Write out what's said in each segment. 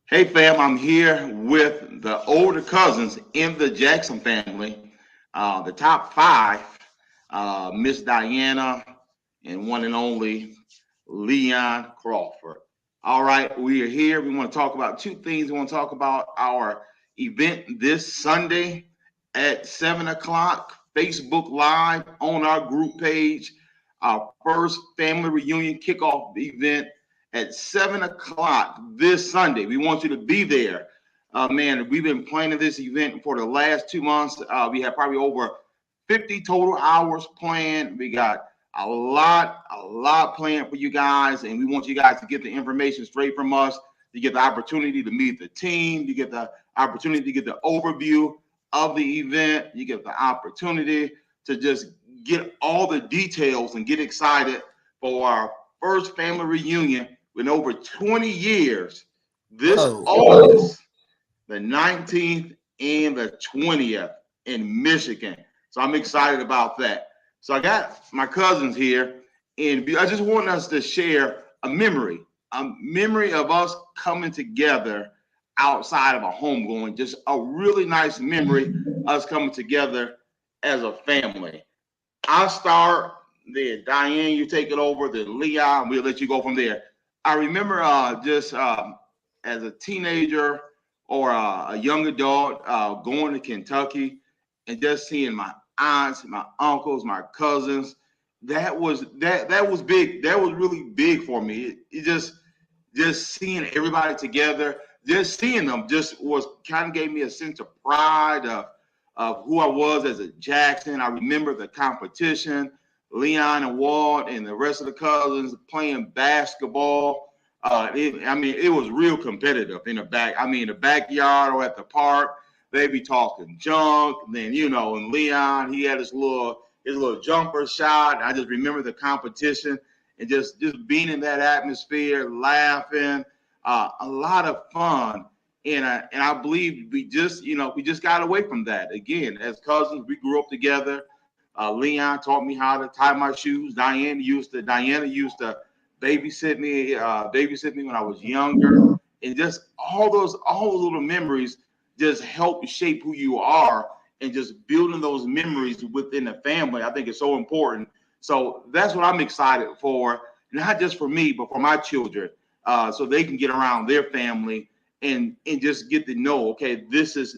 Hey fam, I'm here with the older cousins in the Jackson family, the top five, Miss Diana and one and only Leon Crawford. All right, we are here. We want to talk about two things. We want to talk about our event this Sunday at 7 o'clock, Facebook Live on our group page, our first family reunion kickoff event at 7 o'clock this Sunday. We want you to be there. Man, we've been planning this event for the last 2 months. We have probably over 50 total hours planned. We got a lot planned for you guys, and we want you guys to get the information straight from us. You get the opportunity to meet the team. You get the opportunity to get the overview of the event. You get the opportunity to just get all the details and get excited for our first family reunion in over 20 years this August, the 19th and the 20th in Michigan. So I'm excited about that. So I got my cousins here, and I just want us to share a memory of us coming together outside of a homegoing, just a really nice memory, us coming together as a family. I'll start, then Diane, you take it over, then Leon, we'll let you go from there. I remember just as a teenager or a young adult going to Kentucky and just seeing my aunts, my uncles, my cousins. That was big. That was really big for me. It just seeing everybody together, just seeing them, just was kind of gave me a sense of pride of who I was as a Jackson. I remember the competition, Leon and Walt and the rest of the cousins playing basketball. It was real competitive in the back. I mean, the backyard or at the park, they be talking junk. And then and Leon, he had his little jumper shot. I just remember the competition and just being in that atmosphere, laughing, a lot of fun. And I believe we just got away from that again as cousins. We grew up together. Leon taught me how to tie my shoes. Diana used to babysit me when I was younger, and just all those little memories just help shape who you are, and just building those memories within the family. I think it's so important. So that's what I'm excited for, not just for me, but for my children, so they can get around their family and just get to know, okay, this is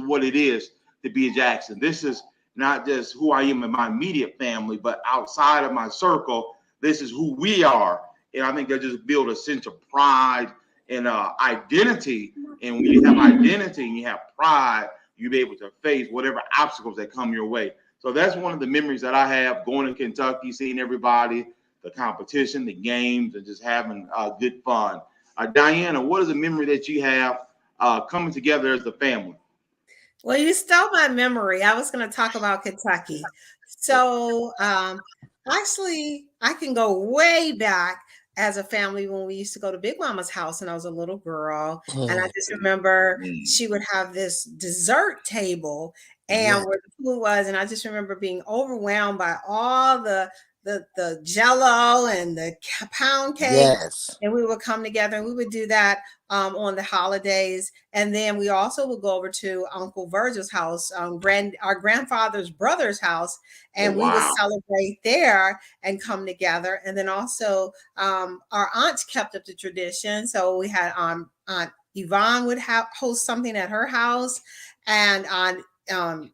what it is to be a Jackson. This is not just who I am in my immediate family, but outside of my circle, this is who we are. And I think that just build a sense of pride and identity. And when you have identity and you have pride, you'll be able to face whatever obstacles that come your way. So that's one of the memories that I have going to Kentucky, seeing everybody, the competition, the games, and just having good fun. Diana, what is a memory that you have coming together as a family? Well, you stole my memory. I was going to talk about Kentucky. So, actually, I can go way back as a family when we used to go to Big Mama's house and I was a little girl. And I just remember Mm. she would have this dessert table and Yeah. where the food was. And I just remember being overwhelmed by all the jello and the pound cake. Yes. And we would come together and we would do that on the holidays. And then we also would go over to Uncle Virgil's house, our grandfather's brother's house, Oh, and we would wow. celebrate there and come together. And then also our aunts kept up the tradition. So we had Aunt Yvonne would host something at her house, and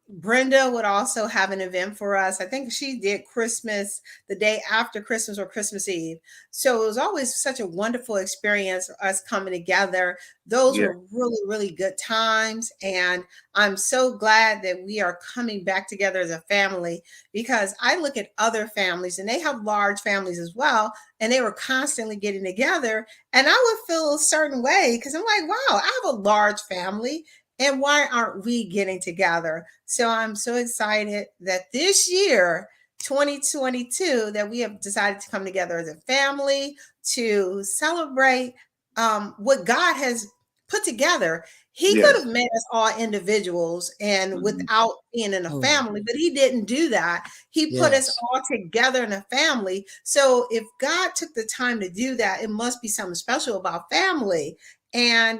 Brenda would also have an event for us. I think she did Christmas the day after Christmas or Christmas Eve. So it was always such a wonderful experience, us coming together. Those Yeah. were really, really good times. And I'm so glad that we are coming back together as a family, because I look at other families and they have large families as well. And they were constantly getting together. And I would feel a certain way because I'm like, wow, I have a large family. And why aren't we getting together? So I'm so excited that this year, 2022, that we have decided to come together as a family to celebrate what God has put together. He could Yes. have made us all individuals and Mhm. without being in a family, but he didn't do that. He put us Yes. all together in a family. So if God took the time to do that, it must be something special about family. And,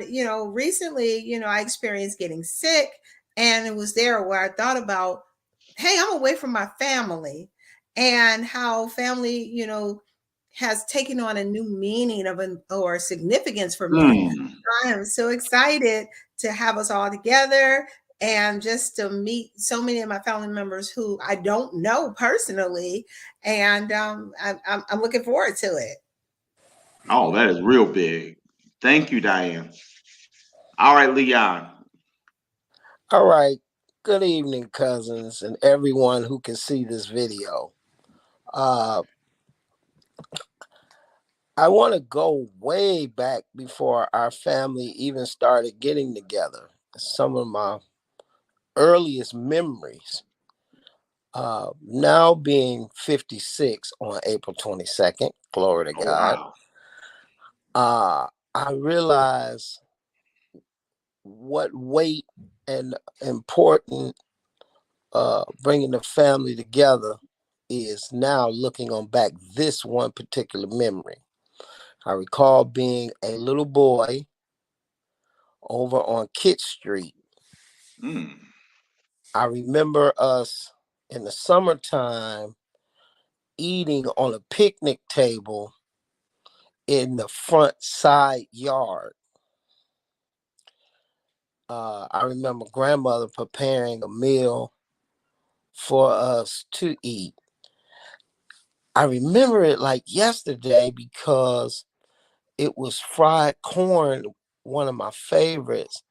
recently, I experienced getting sick, and it was there where I thought about, hey, I'm away from my family, and how family, has taken on a new meaning or significance for me. Mm. I am so excited to have us all together and just to meet so many of my family members who I don't know personally. And I'm looking forward to it. Oh, that is real big. Thank you, Diane. All right, Leon. All right. Good evening, cousins, and everyone who can see this video. Uh, I want to go way back before our family even started getting together. Some of my earliest memories. Now being 56 on April 22nd, glory to Oh, God, wow. I realize what weight and important bringing the family together is now looking on back this one particular memory. I recall being a little boy over on Kit Street. Mm. I remember us in the summertime eating on a picnic table in the front side yard. I remember grandmother preparing a meal for us to eat. I remember it like yesterday because it was fried corn, one of my favorites,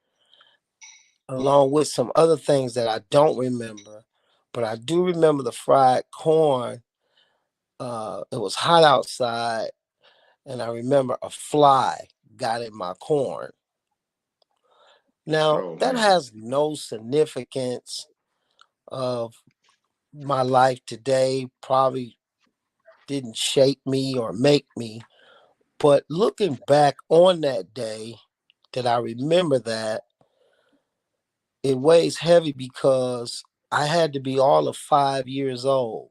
along with some other things that I don't remember. But I do remember the fried corn. It was hot outside, and I remember a fly got in my corn. Now, Oh, that man. has no significance of my life today, probably didn't shape me or make me. But looking back on that day, that I remember that, it weighs heavy because I had to be all of 5 years old.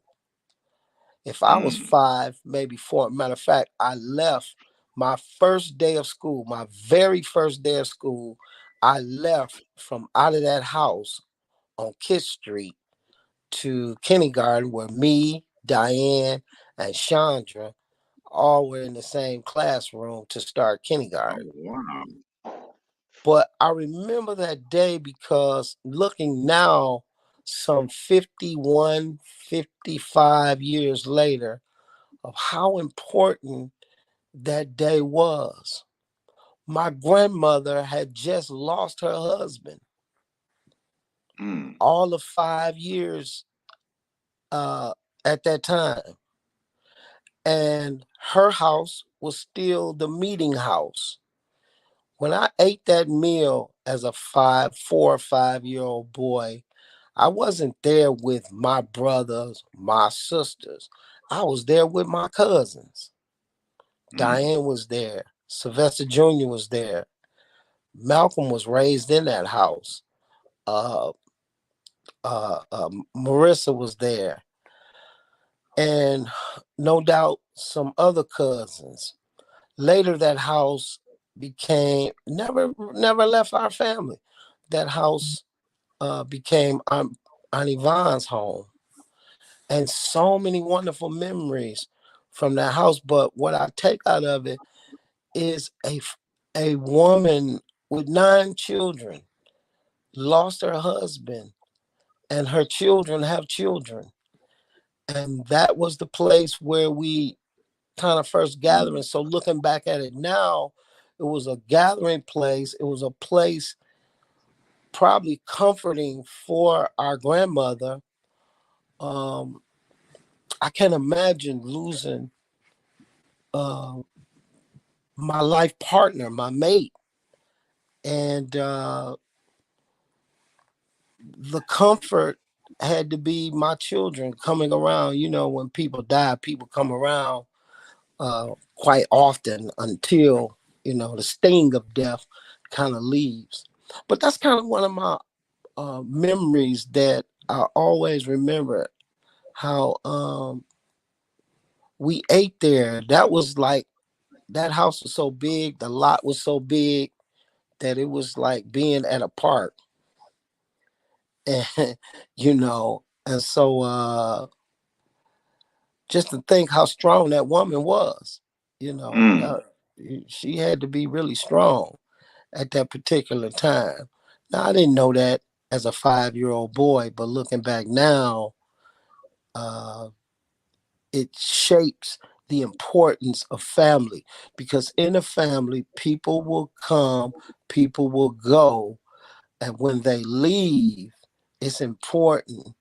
If I was Mm. 5, maybe 4, matter of fact, I left my first day of school, my very first day of school, I left from out of that house on Kiss Street to kindergarten where me, Diane, and Chandra all were in the same classroom to start Oh, kindergarten. wow. But I remember that day because looking now, some 51, 55 years later, of how important that day was. My grandmother had just lost her husband. Mm. All of 5 years uh, at that time. And her house was still the meeting house. When I ate that meal as a 4 or 5 year old boy, I wasn't there with my brothers, my sisters. I was there with my cousins. Mm. Diane was there. Sylvester Jr. was there. Malcolm was raised in that house. Uh, Marissa was there. And no doubt some other cousins. Later, that house became never left our family. That house became Aunt Yvonne's home, and so many wonderful memories from that house. But what I take out of it is a woman with 9 children lost her husband, and her children have children, and that was the place where we kind of first gathered. Mm. And so looking back at it now, it was a gathering place. It was a place probably comforting for our grandmother. Um, I can't imagine losing uh, my life partner, my mate, and the comfort had to be my children coming around. You know, when people die, people come around quite often until the sting of death kind of leaves. But that's kind of one of my memories that I always remember, how we ate there. That was like, that house was so big, the lot was so big that it was like being at a park. And and so just to think how strong that woman was, you know, Mm. uh, she had to be really strong at that particular time. Now, I didn't know that as a 5-year-old boy, but looking back now, uh, it shapes the importance of family, because in a family, people will come, people will go, and when they leave, it's important,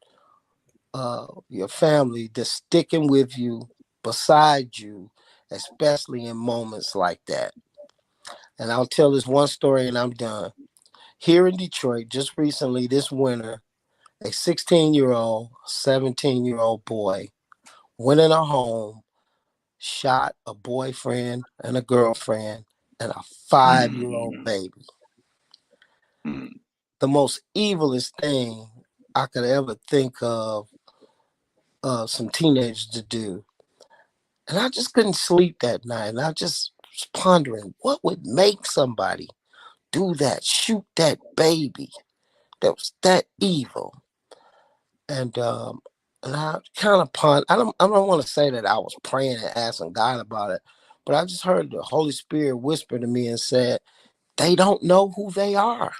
your family that's sticking with you, beside you, especially in moments like that. And I'll tell this one story and I'm done. Here in Detroit, just recently this winter, a 16-year-old, 17-year-old boy went in a home, shot a boyfriend and a girlfriend and a 5-year-old Mm. baby. Mm. The most evilest thing I could ever think of some teenagers to do. And I just couldn't sleep that night. And I just was pondering, what would make somebody do that, shoot that baby that was that evil? And I kind of I don't want to say that I was praying and asking God about it, but I just heard the Holy Spirit whisper to me and said, they don't know who they are.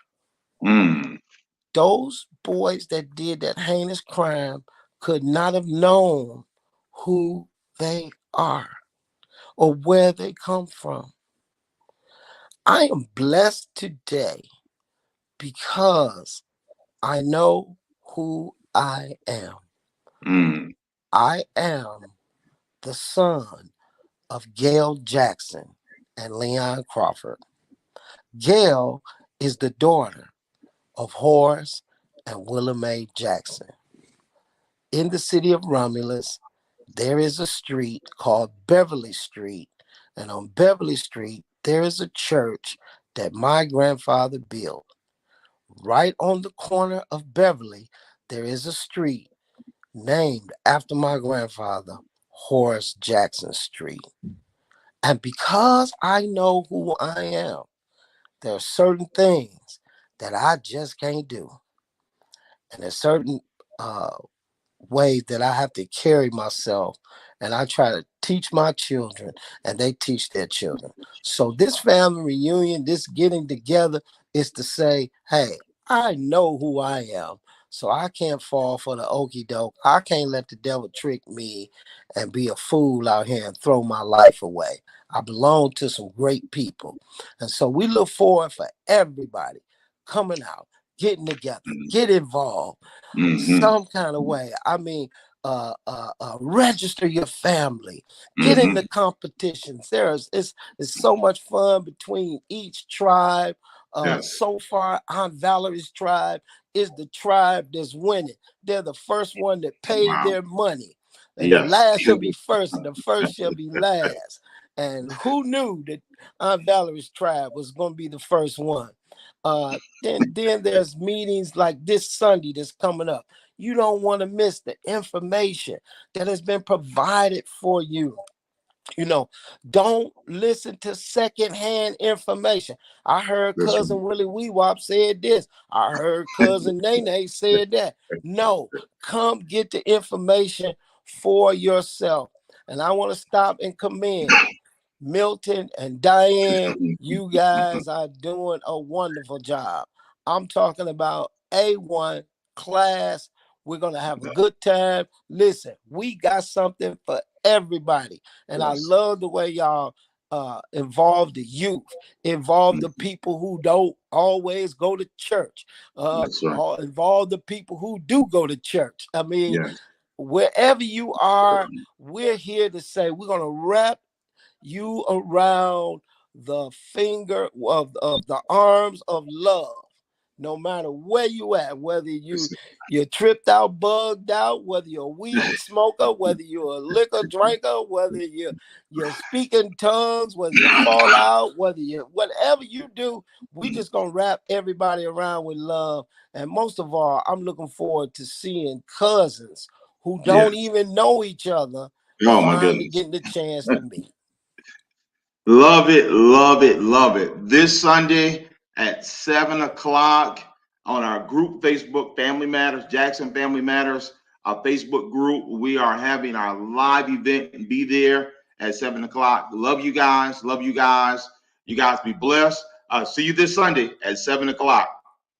Mm. Those boys that did that heinous crime could not have known who they are or where they come from. I am blessed today because I know who I am. Mm. I am the son of Gail Jackson and Leon Crawford. Gail is the daughter of Horace and Willa Mae Jackson. In the city of Romulus, there is a street called Beverly Street. And on Beverly Street, there is a church that my grandfather built. Right on the corner of Beverly, there is a street named after my grandfather, Horace Jackson Street. And because I know who I am, there are certain things that I just can't do. And there's certain uh, ways that I have to carry myself. And I try to teach my children and they teach their children. So this family reunion, this getting together is to say, hey, I know who I am. So I can't fall for the okie doke. I can't let the devil trick me and be a fool out here and throw my life away. I belong to some great people. And so we look forward for everybody coming out, getting together, get involved Mm-hmm. some kind of way. I mean, register your family, get in Mm-hmm. the competitions. It's so much fun between each tribe. Yes. So far, Aunt Valerie's tribe is the tribe that's winning. They're the first one that paid Wow. their money. And the Yes. last shall be first, and the first shall be last. And who knew that Aunt Valerie's tribe was going to be the first one? Then there's meetings like this Sunday that's coming up. You don't want to miss the information that has been provided for you. Don't listen to secondhand information. I heard That's cousin Willie Weewop said this. I heard cousin Nene said that. No, come get the information for yourself. And I want to stop and commend Milton and Diane. You guys are doing a wonderful job. I'm talking about A1 class. We're going to have a good time. Listen, we got something for everybody. And I Yes. love the way y'all involve the youth, involve the people who don't always go to church, That's right. involve the people who do go to church. I mean, Yes. wherever you are, we're here to say we're going to wrap you around the finger of the arms of love. no matter where you at, whether you're tripped out, bugged out, whether you're a weed smoker, whether you're a liquor drinker, whether you're speaking tongues, whether you fall out, whatever you do, we just gonna wrap everybody around with love. And most of all, I'm looking forward to seeing cousins who don't even know each other Oh my finally goodness. getting the chance to meet. Love it, love it, love it. This Sunday at 7 o'clock on our group Facebook, Family Matters, Jackson Family Matters, our Facebook group, we are having our live event and be there at 7 o'clock. Love you guys. Love you guys. You guys be blessed. See you this Sunday at 7 o'clock.